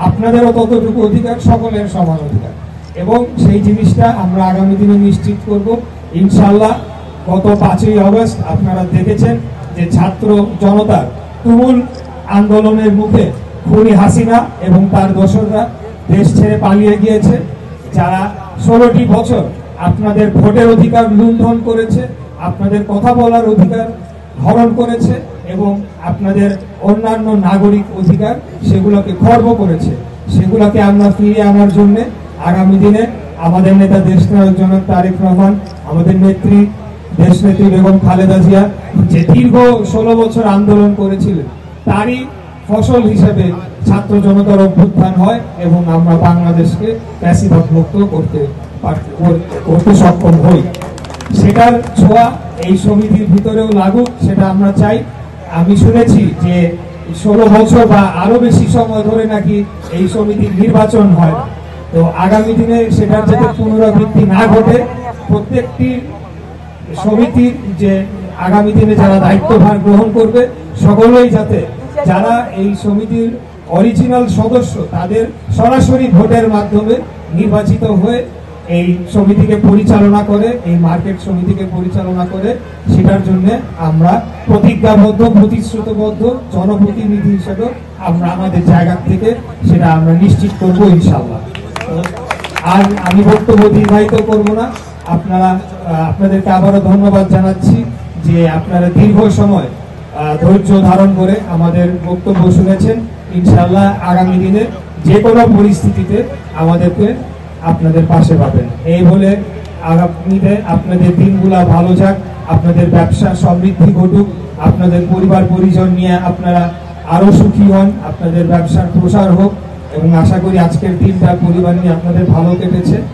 আপনাদেরও ততটুকু অধিকার, সকলের সমান অধিকার, এবং সেই জিনিসটা আমরা আগামী দিনে নিশ্চিত করব ইনশাআল্লাহ। গত 5ই আগস্ট আপনারা দেখেছেন যে ছাত্র জনতার তুমুল আন্দোলনের মুখে খুনি হাসিনা এবং তার দোসররা দেশ ছেড়ে পালিয়ে গিয়েছে, যারা 16টি বছর আপনাদের ভোটের অধিকার লুণ্ঠন করেছে, আপনাদের কথা বলার অধিকার হরণ করেছে এবং আপনাদের অন্যান্য নাগরিক অধিকার সেগুলোকে খর্ব করেছে। সেগুলোকে আমরা ফিরিয়ে আনার জন্য আগামী দিনে আমাদের নেতা দেশনায়ক জনাব তারেক রহমান, আমাদের নেত্রী দেশনেত্রী বেগম খালেদা জিয়া যে দীর্ঘ 16 বছর আন্দোলন করেছিলেন, তারই ফসল হিসেবে ছাত্র জনতার অভ্যুত্থান হয় এবং আমরা বাংলাদেশকে ফ্যাসিবাদ মুক্ত করতে সক্ষম হই। সেটার ছোঁয়া এই সমিতির ভিতরেও লাগুক, সেটা আমরা চাই। আমি শুনেছি যে 16 বছর বা আরো বেশি সময় ধরে নাকি এই সমিতির নির্বাচন হয়, তো আগামী দিনে সেটার যাতে পুনরাবৃত্তি না ঘটে, প্রত্যেকটি সমিতির যে আগামী দিনে যারা দায়িত্বভার গ্রহণ করবে সকলেই যাতে যারা এই সমিতির অরিজিনাল সদস্য তাদের সরাসরি ভোটের মাধ্যমে নির্বাচিত হয়ে এই সমিতিকে পরিচালনা করে, এই মার্কেট সমিতিকে পরিচালনা করে, সেটার জন্য আমরা প্রতিজ্ঞাবদ্ধ, প্রতিশ্রুতিবদ্ধ জনপ্রতিনিধি হিসেবে আমরা আমাদের জায়গা থেকে সেটা আমরা নিশ্চিত করব ইনশাআল্লাহ। আর আমি বক্তব্য দীর্ঘায়িত করব না, আপনাদেরকে আবারও ধন্যবাদ জানাচ্ছি যে আপনারা দীর্ঘ সময় ধৈর্য ধারণ করে আমাদের বক্তব্য শুনেছেন। ইনশাআল্লাহ আগামী দিনে যে কোনো পরিস্থিতিতে আমাদেরকে আপনাদের পাশে পাবেন। এই বলে আগামীতে আপনাদের দিনগুলা ভালো যাক, আপনাদের ব্যবসা সমৃদ্ধি ঘটুক, আপনাদের পরিবার পরিজন নিয়ে আপনারা আরো সুখী হন, আপনাদের ব্যবসার প্রসার হোক, এবং আশা করি আজকের দিনটা পরিবার নিয়ে আপনাদের ভালো কেটেছে।